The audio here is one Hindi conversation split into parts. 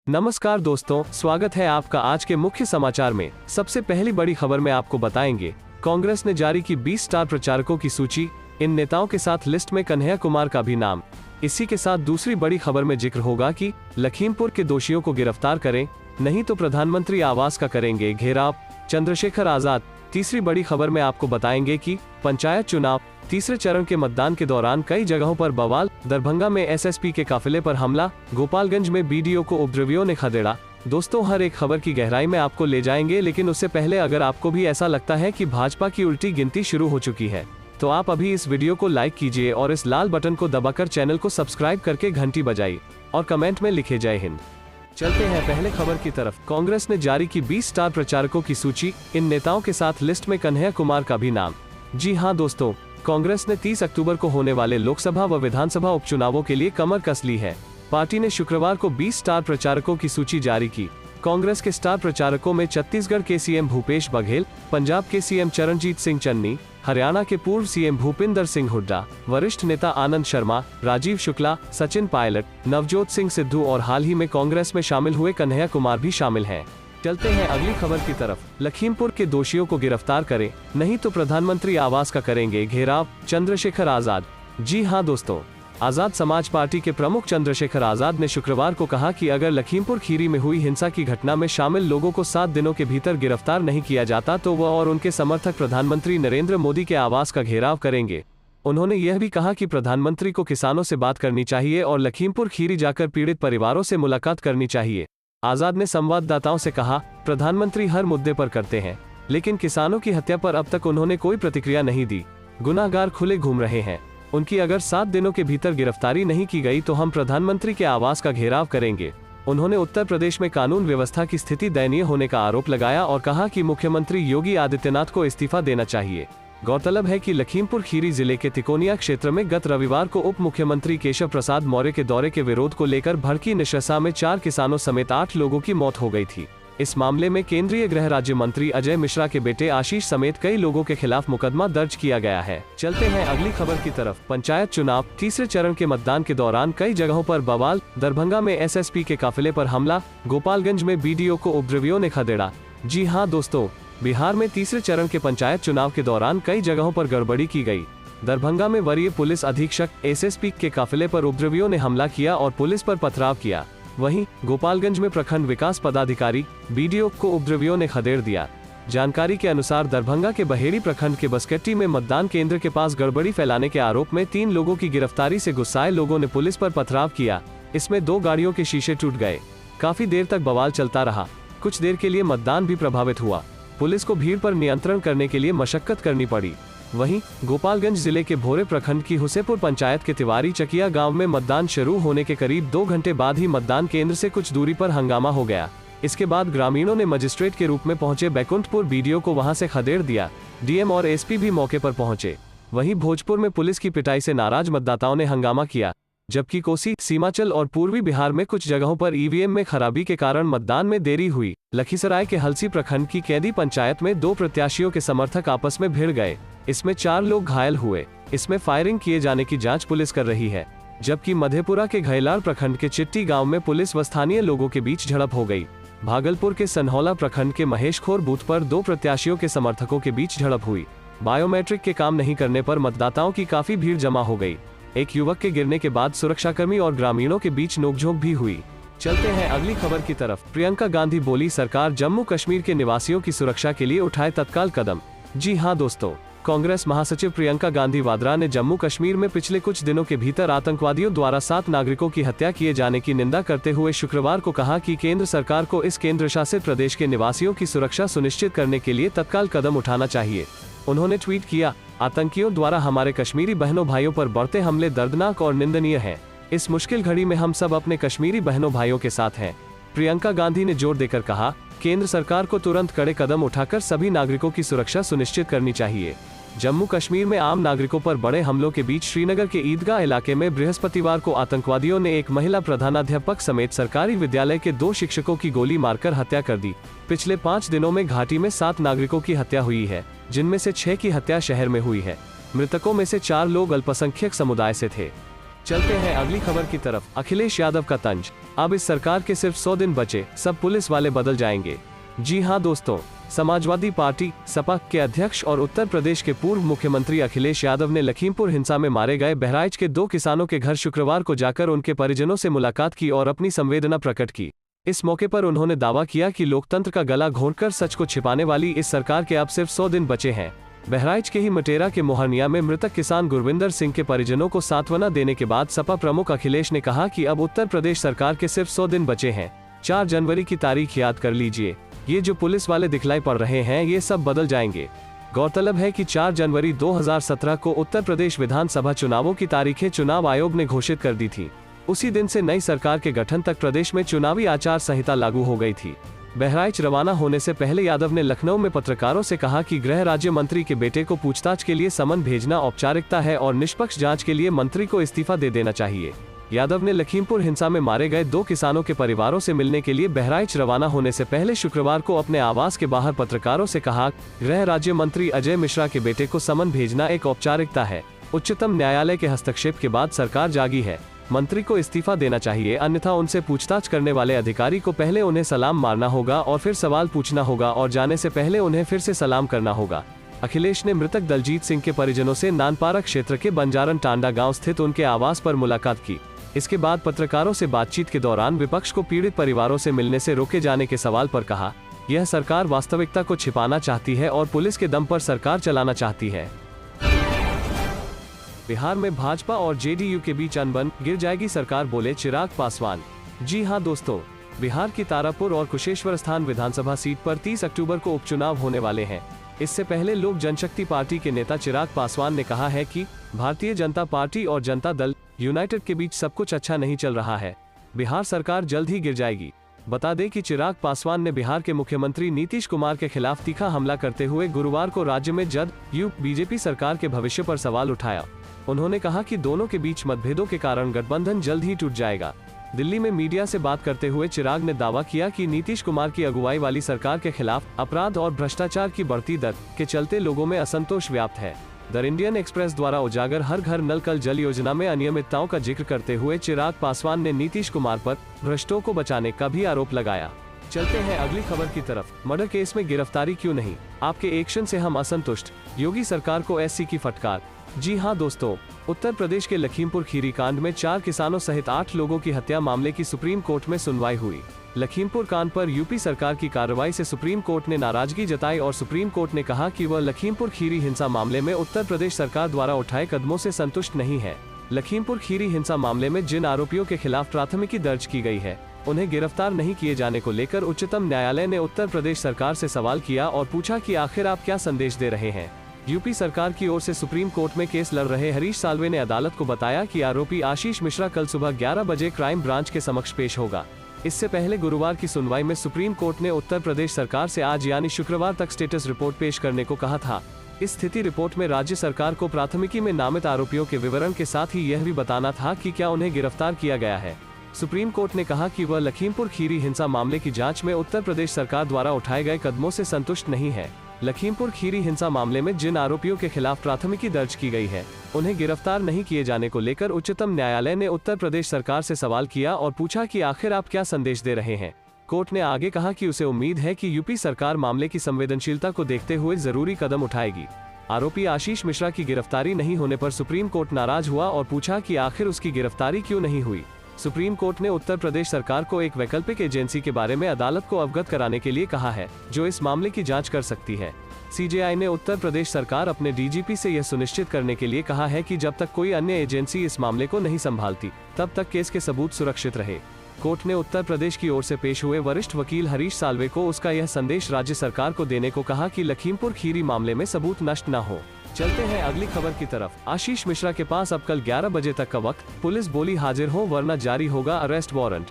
नमस्कार दोस्तों, स्वागत है आपका आज के मुख्य समाचार में। सबसे पहली बड़ी खबर में आपको बताएंगे, कांग्रेस ने जारी की 20 स्टार प्रचारकों की सूची। इन नेताओं के साथ लिस्ट में कन्हैया कुमार का भी नाम। इसी के साथ दूसरी बड़ी खबर में जिक्र होगा कि लखीमपुर के दोषियों को गिरफ्तार करें, नहीं तो प्रधानमंत्री आवास का करेंगे घेराव, चंद्रशेखर आजाद। तीसरी बड़ी खबर में आपको बताएंगे कि पंचायत चुनाव तीसरे चरण के मतदान के दौरान कई जगहों पर बवाल, दरभंगा में एसएसपी के काफिले पर हमला, गोपालगंज में बीडीओ को उपद्रवियों ने खदेड़ा। दोस्तों, हर एक खबर की गहराई में आपको ले जाएंगे, लेकिन उससे पहले अगर आपको भी ऐसा लगता है कि भाजपा की उल्टी गिनती शुरू हो चुकी है, तो आप अभी इस वीडियो को लाइक कीजिए और इस लाल बटन को दबाकर चैनल को सब्सक्राइब करके घंटी बजाइए और कमेंट में लिखे जय हिंद। चलते हैं पहले खबर की तरफ। कांग्रेस ने जारी की 20 स्टार प्रचारकों की सूची। इन नेताओं के साथ लिस्ट में कन्हैया कुमार का भी नाम। जी हां दोस्तों, कांग्रेस ने 30 अक्टूबर को होने वाले लोकसभा व विधानसभा उपचुनावों के लिए कमर कस ली है। पार्टी ने शुक्रवार को 20 स्टार प्रचारकों की सूची जारी की। कांग्रेस के स्टार प्रचारकों में छत्तीसगढ़ के सीएम भूपेश बघेल, पंजाब के सीएम चरणजीत सिंह चन्नी, हरियाणा के पूर्व सीएम भूपिंदर सिंह हुड्डा, वरिष्ठ नेता आनंद शर्मा, राजीव शुक्ला, सचिन पायलट, नवजोत सिंह सिद्धू और हाल ही में कांग्रेस में शामिल हुए कन्हैया कुमार भी शामिल हैं। चलते हैं अगली खबर की तरफ। लखीमपुर के दोषियों को गिरफ्तार करें, नहीं तो प्रधानमंत्री आवास का करेंगे घेराव, चंद्रशेखर आजाद। जी हां दोस्तों, आजाद समाज पार्टी के प्रमुख चंद्रशेखर आजाद ने शुक्रवार को कहा कि अगर लखीमपुर खीरी में हुई हिंसा की घटना में शामिल लोगों को 7 दिनों के भीतर गिरफ्तार नहीं किया जाता तो वह और उनके समर्थक प्रधानमंत्री नरेंद्र मोदी के आवास का घेराव करेंगे। उन्होंने यह भी कहा कि प्रधानमंत्री को किसानों से बात करनी चाहिए और लखीमपुर खीरी जाकर पीड़ित परिवारों से मुलाकात करनी चाहिए। आजाद ने संवाददाताओं से कहा, प्रधानमंत्री हर मुद्दे पर करते हैं, लेकिन किसानों की हत्या पर अब तक उन्होंने कोई प्रतिक्रिया नहीं दी। गुनाहगार खुले घूम रहे हैं। उनकी अगर 7 दिनों के भीतर गिरफ्तारी नहीं की गई तो हम प्रधानमंत्री के आवास का घेराव करेंगे। उन्होंने उत्तर प्रदेश में कानून व्यवस्था की स्थिति दयनीय होने का आरोप लगाया और कहा कि मुख्यमंत्री योगी आदित्यनाथ को इस्तीफा देना चाहिए। गौरतलब है कि लखीमपुर खीरी जिले के तिकोनिया क्षेत्र में गत रविवार को उप मुख्यमंत्री केशव प्रसाद मौर्य के दौरे के विरोध को लेकर भड़की निशंसा में 4 किसानों समेत 8 लोगों की मौत हो गई थी। इस मामले में केंद्रीय गृह राज्य मंत्री अजय मिश्रा के बेटे आशीष समेत कई लोगों के खिलाफ मुकदमा दर्ज किया गया है। चलते हैं अगली खबर की तरफ। पंचायत चुनाव तीसरे चरण के मतदान के दौरान कई जगहों पर बवाल, दरभंगा में एसएसपी के काफिले पर हमला, गोपालगंज में बीडीओ को उपद्रवियों ने खदेड़ा। जी हां दोस्तों, बिहार में तीसरे चरण के पंचायत चुनाव के दौरान कई जगहों पर गड़बड़ी की गई। दरभंगा में वरीय पुलिस अधीक्षक एसएसपी के काफिले पर उपद्रवियों ने हमला किया और पुलिस पर पथराव किया। वहीं गोपालगंज में प्रखंड विकास पदाधिकारी बीडीओ को उपद्रवियों ने खदेड़ दिया। जानकारी के अनुसार दरभंगा के बहेड़ी प्रखंड के बसकट्टी में मतदान केंद्र के पास गड़बड़ी फैलाने के आरोप में 3 लोगों की गिरफ्तारी से गुस्साए लोगों ने पुलिस पर पथराव किया। इसमें 2 गाड़ियों के शीशे टूट गए। काफी देर तक बवाल चलता रहा। कुछ देर के लिए मतदान भी प्रभावित हुआ। पुलिस को भीड़ पर नियंत्रण करने के लिए मशक्कत करनी पड़ी। वहीं गोपालगंज जिले के भोरे प्रखंड की हुसेपुर पंचायत के तिवारी चकिया गांव में मतदान शुरू होने के करीब 2 घंटे बाद ही मतदान केंद्र से कुछ दूरी पर हंगामा हो गया। इसके बाद ग्रामीणों ने मजिस्ट्रेट के रूप में पहुंचे बैकुंठपुर बीडीओ को वहां से खदेड़ दिया। डीएम और एसपी भी मौके पर पहुंचे। वहीं भोजपुर में पुलिस की पिटाई से नाराज मतदाताओं ने हंगामा किया, जबकि कोसी, सीमांचल और पूर्वी बिहार में कुछ जगहों पर ईवीएम में खराबी के कारण मतदान में देरी हुई। लखीसराय के हलसी प्रखंड की कैदी पंचायत में 2 प्रत्याशियों के समर्थक आपस में भिड़ गए। इसमें 4 लोग घायल हुए। इसमें फायरिंग किए जाने की जांच पुलिस कर रही है। जबकि मधेपुरा के घैलार प्रखंड के चिट्टी गांव में पुलिस व स्थानीय लोगों के बीच झड़प हो गई। भागलपुर के सनहौला प्रखंड के महेशखोर बूथ पर 2 प्रत्याशियों के समर्थकों के बीच झड़प हुई। बायोमेट्रिक के काम नहीं करने पर मतदाताओं की काफी भीड़ जमा हो गई। एक युवक के गिरने के बाद सुरक्षाकर्मी और ग्रामीणों के बीच नोकझोंक भी हुई। चलते हैं अगली खबर की तरफ। प्रियंका गांधी बोली, सरकार जम्मू कश्मीर के निवासियों की सुरक्षा के लिए उठाए तत्काल कदम। जी हां दोस्तों, कांग्रेस महासचिव प्रियंका गांधी वाड्रा ने जम्मू कश्मीर में पिछले कुछ दिनों के भीतर आतंकवादियों द्वारा 7 नागरिकों की हत्या किए जाने की निंदा करते हुए शुक्रवार को कहा कि केंद्र सरकार को इस केंद्र शासित प्रदेश के निवासियों की सुरक्षा सुनिश्चित करने के लिए तत्काल कदम उठाना चाहिए। उन्होंने ट्वीट किया, आतंकियों द्वारा हमारे कश्मीरी बहनों भाइयों पर बढ़ते हमले दर्दनाक और निंदनीय हैं। इस मुश्किल घड़ी में हम सब अपने कश्मीरी बहनों भाइयों के साथ हैं। प्रियंका गांधी ने जोर देकर कहा, केंद्र सरकार को तुरंत कड़े कदम उठाकर सभी नागरिकों की सुरक्षा सुनिश्चित करनी चाहिए। जम्मू कश्मीर में आम नागरिकों पर बड़े हमलों के बीच श्रीनगर के ईदगाह इलाके में बृहस्पतिवार को आतंकवादियों ने एक महिला प्रधानाध्यापक समेत सरकारी विद्यालय के 2 शिक्षकों की गोली मारकर हत्या कर दी। पिछले 5 दिनों में घाटी में 7 नागरिकों की हत्या हुई है, जिनमें से 6 की हत्या शहर में हुई है। मृतकों में से 4 लोग अल्पसंख्यक समुदाय से थे। चलते हैं अगली खबर की तरफ। अखिलेश यादव का तंज। अब इस सरकार के सिर्फ 100 दिन बचे, सब पुलिस वाले बदल जाएंगे। जी हां दोस्तों, समाजवादी पार्टी सपा के अध्यक्ष और उत्तर प्रदेश के पूर्व मुख्यमंत्री अखिलेश यादव ने लखीमपुर हिंसा में मारे गए बहराइच के 2 किसानों के घर शुक्रवार को जाकर उनके परिजनों से मुलाकात की और अपनी संवेदना प्रकट की। इस मौके पर उन्होंने दावा किया कि लोकतंत्र का गला घोंटकर सच को छिपाने वाली इस सरकार के अब सिर्फ 100 दिन बचे हैं। बहराइच के ही मटेरा के मोहनिया में मृतक किसान गुरविंदर सिंह के परिजनों को सांत्वना देने के बाद सपा प्रमुख अखिलेश ने कहा कि अब उत्तर प्रदेश सरकार के सिर्फ 100 दिन बचे हैं। 4 जनवरी की तारीख याद कर लीजिए, ये जो पुलिस वाले दिखलाई पड़ रहे हैं ये सब बदल जाएंगे। गौरतलब है कि 4 जनवरी 2017 को उत्तर प्रदेश विधानसभा चुनावों की तारीखें चुनाव आयोग ने घोषित कर दी थी। उसी दिन से नई सरकार के गठन तक प्रदेश में चुनावी आचार संहिता लागू हो गई थी। बहराइच रवाना होने से पहले यादव ने लखनऊ में पत्रकारों से कहा कि गृह राज्य मंत्री के बेटे को पूछताछ के लिए समन भेजना औपचारिकता है और निष्पक्ष जांच के लिए मंत्री को इस्तीफा दे देना चाहिए। यादव ने लखीमपुर हिंसा में मारे गए 2 किसानों के परिवारों से मिलने के लिए बहराइच रवाना होने से पहले शुक्रवार को अपने आवास के बाहर पत्रकारों से कहा, गृह राज्य मंत्री अजय मिश्रा के बेटे को समन भेजना एक औपचारिकता है। उच्चतम न्यायालय के हस्तक्षेप के बाद सरकार जागी है। मंत्री को इस्तीफा देना चाहिए, अन्यथा उनसे पूछताछ करने वाले अधिकारी को पहले उन्हें सलाम मारना होगा और फिर सवाल पूछना होगा और जाने से पहले उन्हें फिर से सलाम करना होगा। अखिलेश ने मृतक दलजीत सिंह के परिजनों से नानपारा क्षेत्र के बंजारन टांडा गांव स्थित उनके आवास पर मुलाकात की। इसके बाद पत्रकारों से बातचीत के दौरान विपक्ष को पीड़ित परिवारों से मिलने से रोके जाने के सवाल पर कहा, यह सरकार वास्तविकता को छिपाना चाहती है और पुलिस के दम पर सरकार चलाना चाहती है। बिहार में भाजपा और जेडीयू के बीच अनबन, गिर जाएगी सरकार, बोले चिराग पासवान। जी हां दोस्तों, बिहार की तारापुर और कुशेश्वर स्थान विधानसभा सीट पर 30 अक्टूबर को उपचुनाव होने वाले हैं। इससे पहले लोक जनशक्ति पार्टी के नेता चिराग पासवान ने कहा है कि भारतीय जनता पार्टी और जनता दल यूनाइटेड के बीच सब कुछ अच्छा नहीं चल रहा है, बिहार सरकार जल्द ही गिर जाएगी। बता दें कि चिराग पासवान ने बिहार के मुख्यमंत्री नीतीश कुमार के खिलाफ तीखा हमला करते हुए गुरुवार को राज्य में जदयू बीजेपी सरकार के भविष्य पर सवाल उठाया। उन्होंने कहा कि दोनों के बीच मतभेदों के कारण गठबंधन जल्द ही टूट जाएगा। दिल्ली में मीडिया से बात करते हुए चिराग ने दावा किया कि नीतीश कुमार की अगुवाई वाली सरकार के खिलाफ अपराध और भ्रष्टाचार की बढ़ती दर के चलते लोगों में असंतोष व्याप्त है। द इंडियन एक्सप्रेस द्वारा उजागर हर घर नल कल जल योजना में अनियमितताओं का जिक्र करते हुए चिराग पासवान ने नीतीश कुमार पर भ्रष्टों को बचाने का भी आरोप लगाया। चलते हैं अगली खबर की तरफ। मर्डर केस में गिरफ्तारी क्यों नहीं, आपके एक्शन से हम असंतुष्ट, योगी सरकार को एससी की फटकार। जी हां दोस्तों, उत्तर प्रदेश के लखीमपुर खीरी कांड में 4 किसानों सहित 8 लोगों की हत्या मामले की सुप्रीम कोर्ट में सुनवाई हुई। लखीमपुर कांड पर यूपी सरकार की कार्रवाई से सुप्रीम कोर्ट ने नाराजगी जताई और सुप्रीम कोर्ट ने कहा कि वह लखीमपुर खीरी हिंसा मामले में उत्तर प्रदेश सरकार द्वारा उठाए कदमों से संतुष्ट नहीं है। लखीमपुर खीरी हिंसा मामले में जिन आरोपियों के खिलाफ प्राथमिकी दर्ज की गई है, उन्हें गिरफ्तार नहीं किए जाने को लेकर उच्चतम न्यायालय ने उत्तर प्रदेश सरकार से सवाल किया और पूछा कि आखिर आप क्या संदेश दे रहे हैं। यूपी सरकार की ओर से सुप्रीम कोर्ट में केस लड़ रहे हरीश साल्वे ने अदालत को बताया कि आरोपी आशीष मिश्रा कल सुबह 11 बजे क्राइम ब्रांच के समक्ष पेश होगा। इससे पहले गुरुवार की सुनवाई में सुप्रीम कोर्ट ने उत्तर प्रदेश सरकार से आज यानी शुक्रवार तक स्टेटस रिपोर्ट पेश करने को कहा था। इस स्थिति रिपोर्ट में राज्य सरकार को प्राथमिकी में नामित आरोपियों के विवरण के साथ ही यह भी बताना था कि क्या उन्हें गिरफ्तार किया गया है। सुप्रीम कोर्ट ने कहा कि वह लखीमपुर खीरी हिंसा मामले की जांच में उत्तर प्रदेश सरकार द्वारा उठाए गए कदमों से संतुष्ट नहीं है। लखीमपुर खीरी हिंसा मामले में जिन आरोपियों के खिलाफ प्राथमिकी दर्ज की गई है, उन्हें गिरफ्तार नहीं किए जाने को लेकर उच्चतम न्यायालय ने उत्तर प्रदेश सरकार से सवाल किया और पूछा कि आखिर आप क्या संदेश दे रहे हैं। कोर्ट ने आगे कहा कि उसे उम्मीद है कि यूपी सरकार मामले की संवेदनशीलता को देखते हुए जरूरी कदम उठाएगी। आरोपी आशीष मिश्रा की गिरफ्तारी नहीं होने पर सुप्रीम कोर्ट नाराज हुआ और पूछा कि आखिर उसकी गिरफ्तारी क्यों नहीं हुई। सुप्रीम कोर्ट ने उत्तर प्रदेश सरकार को एक वैकल्पिक एजेंसी के बारे में अदालत को अवगत कराने के लिए कहा है, जो इस मामले की जांच कर सकती है। सीजेआई ने उत्तर प्रदेश सरकार अपने डीजीपी से यह सुनिश्चित करने के लिए कहा है कि जब तक कोई अन्य एजेंसी इस मामले को नहीं संभालती, तब तक केस के सबूत सुरक्षित रहे। कोर्ट ने उत्तर प्रदेश की ओर से पेश हुए वरिष्ठ वकील हरीश साल्वे को उसका यह संदेश राज्य सरकार को देने को कहा कि लखीमपुर खीरी मामले में सबूत नष्ट न हो। चलते हैं अगली खबर की तरफ। आशीष मिश्रा के पास अब कल 11 बजे तक का वक्त, पुलिस बोली हाजिर हो वरना जारी होगा अरेस्ट वारंट।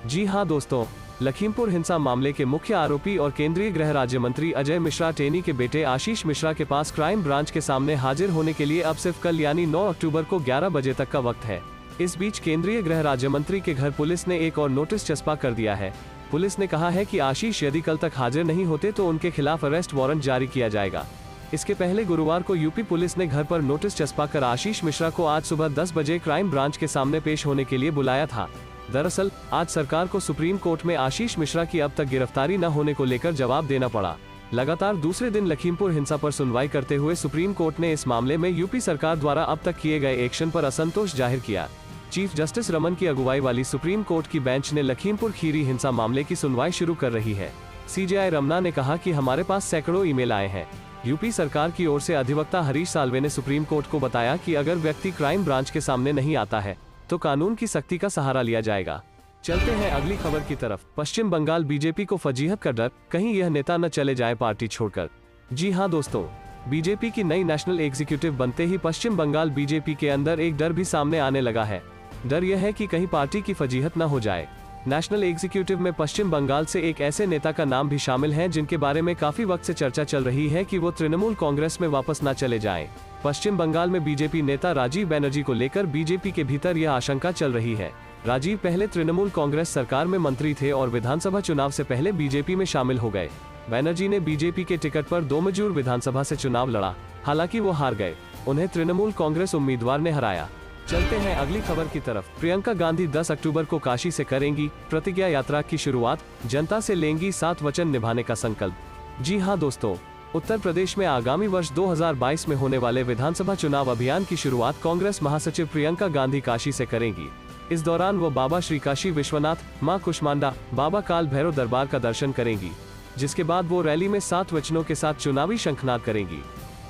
जी हां दोस्तों, लखीमपुर हिंसा मामले के मुख्य आरोपी और केंद्रीय गृह राज्य मंत्री अजय मिश्रा टेनी के बेटे आशीष मिश्रा के पास क्राइम ब्रांच के सामने हाजिर होने के लिए अब सिर्फ कल यानी 9 अक्टूबर को 11 बजे तक का वक्त है। इस बीच केंद्रीय गृह राज्य मंत्री के घर पुलिस ने एक और नोटिस चस्पा कर दिया है। पुलिस ने कहा है कि आशीष यदि कल तक हाजिर नहीं होते तो उनके खिलाफ अरेस्ट वारंट जारी किया जाएगा। इसके पहले गुरुवार को यूपी पुलिस ने घर पर नोटिस चस्पा कर आशीष मिश्रा को आज सुबह 10 बजे क्राइम ब्रांच के सामने पेश होने के लिए बुलाया था। दरअसल आज सरकार को सुप्रीम कोर्ट में आशीष मिश्रा की अब तक गिरफ्तारी न होने को लेकर जवाब देना पड़ा। लगातार दूसरे दिन लखीमपुर हिंसा पर सुनवाई करते हुए सुप्रीम कोर्ट ने इस मामले में यूपी सरकार द्वारा अब तक किए गए एक्शन पर असंतोष जाहिर किया। चीफ जस्टिस रमन की अगुवाई वाली सुप्रीम कोर्ट की बेंच ने लखीमपुर खीरी हिंसा मामले की सुनवाई शुरू कर रही है। सीजेआई रमना ने कहा कि हमारे पास सैकड़ों ईमेल आए हैं। यूपी सरकार की ओर से अधिवक्ता हरीश साल्वे ने सुप्रीम कोर्ट को बताया कि अगर व्यक्ति क्राइम ब्रांच के सामने नहीं आता है तो कानून की सख्ती का सहारा लिया जाएगा। चलते हैं अगली खबर की तरफ। पश्चिम बंगाल बीजेपी को फजीहत का डर, कहीं यह नेता न चले जाए पार्टी छोड़कर। जी हां दोस्तों, बीजेपी की नई नेशनल एग्जीक्यूटिव बनते ही पश्चिम बंगाल बीजेपी के अंदर एक डर भी सामने आने लगा है। डर यह है कि कहीं पार्टी की फजीहत न हो जाए। नेशनल एग्जीक्यूटिव में पश्चिम बंगाल से एक ऐसे नेता का नाम भी शामिल है जिनके बारे में काफी वक्त से चर्चा चल रही है कि वो तृणमूल कांग्रेस में वापस न चले जाएं। पश्चिम बंगाल में बीजेपी नेता राजीव बनर्जी को लेकर बीजेपी के भीतर यह आशंका चल रही है। राजीव पहले तृणमूल कांग्रेस सरकार में मंत्री थे और विधानसभा चुनाव से पहले बीजेपी में शामिल हो गए। बनर्जी ने बीजेपी के टिकट पर दोमजूर विधानसभा से चुनाव लड़ा, हालांकि वो हार गए। उन्हें तृणमूल कांग्रेस उम्मीदवार ने हराया। चलते हैं अगली खबर की तरफ। प्रियंका गांधी 10 अक्टूबर को काशी से करेंगी प्रतिज्ञा यात्रा की शुरुआत, जनता से लेंगी 7 वचन निभाने का संकल्प। जी हां दोस्तों, उत्तर प्रदेश में आगामी वर्ष 2022 में होने वाले विधानसभा चुनाव अभियान की शुरुआत कांग्रेस महासचिव प्रियंका गांधी काशी से करेंगी। इस दौरान वो बाबा श्री काशी विश्वनाथ, मां कुष्मांडा, बाबा काल भैरव दरबार का दर्शन करेंगी, जिसके बाद वो रैली में 7 वचनों के साथ चुनावी शंखनाद करेंगी।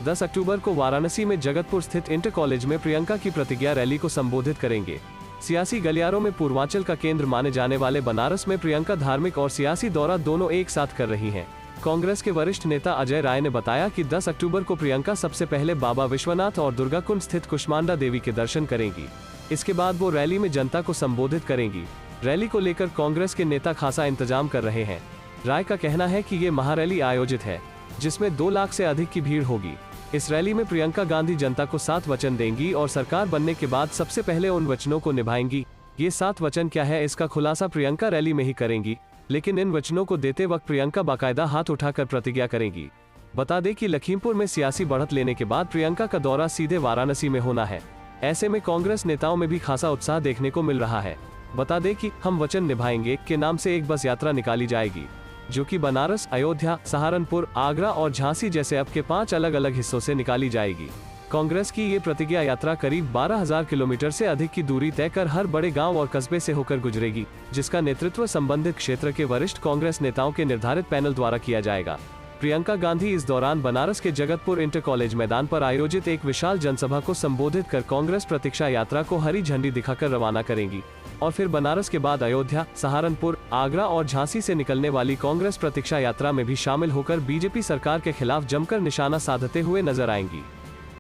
10 अक्टूबर को वाराणसी में जगतपुर स्थित इंटर कॉलेज में प्रियंका की प्रतिज्ञा रैली को संबोधित करेंगे। सियासी गलियारों में पूर्वांचल का केंद्र माने जाने वाले बनारस में प्रियंका धार्मिक और सियासी दौरा दोनों एक साथ कर रही हैं। कांग्रेस के वरिष्ठ नेता अजय राय ने बताया कि 10 अक्टूबर को प्रियंका सबसे पहले बाबा विश्वनाथ और दुर्गाकुंड स्थित कुष्मांडा देवी के दर्शन करेंगी। इसके बाद वो रैली में जनता को संबोधित करेंगी। रैली को लेकर कांग्रेस के नेता खासा इंतजाम कर रहे हैं। राय का कहना है कि ये महारैली आयोजित है जिसमें 2 लाख से अधिक की भीड़ होगी। इस रैली में प्रियंका गांधी जनता को 7 वचन देंगी और सरकार बनने के बाद सबसे पहले उन वचनों को निभाएंगी। ये 7 वचन क्या है, इसका खुलासा प्रियंका रैली में ही करेंगी, लेकिन इन वचनों को देते वक्त प्रियंका बाकायदा हाथ उठाकर प्रतिज्ञा करेंगी। बता दें कि लखीमपुर में सियासी बढ़त लेने के बाद प्रियंका का दौरा सीधे वाराणसी में होना है। ऐसे में कांग्रेस नेताओं में भी खासा उत्साह देखने को मिल रहा है। बता दें कि हम वचन निभाएंगे के नाम से एक बस यात्रा निकाली जाएगी, जो कि बनारस, अयोध्या, सहारनपुर, आगरा और झांसी जैसे अब के 5 अलग अलग हिस्सों से निकाली जाएगी। कांग्रेस की ये प्रतिज्ञा यात्रा करीब 12,000 किलोमीटर से अधिक की दूरी तय कर हर बड़े गांव और कस्बे से होकर गुजरेगी, जिसका नेतृत्व संबंधित क्षेत्र के वरिष्ठ कांग्रेस नेताओं के निर्धारित पैनल द्वारा किया जाएगा। प्रियंका गांधी इस दौरान बनारस के जगतपुर इंटर कॉलेज मैदान पर आयोजित एक विशाल जनसभा को संबोधित कर कांग्रेस प्रतीक्षा यात्रा को हरी झंडी दिखाकर रवाना करेंगी और फिर बनारस के बाद अयोध्या, सहारनपुर, आगरा और झांसी से निकलने वाली कांग्रेस प्रतीक्षा यात्रा में भी शामिल होकर बीजेपी सरकार के खिलाफ जमकर निशाना साधते हुए नजर आएंगी।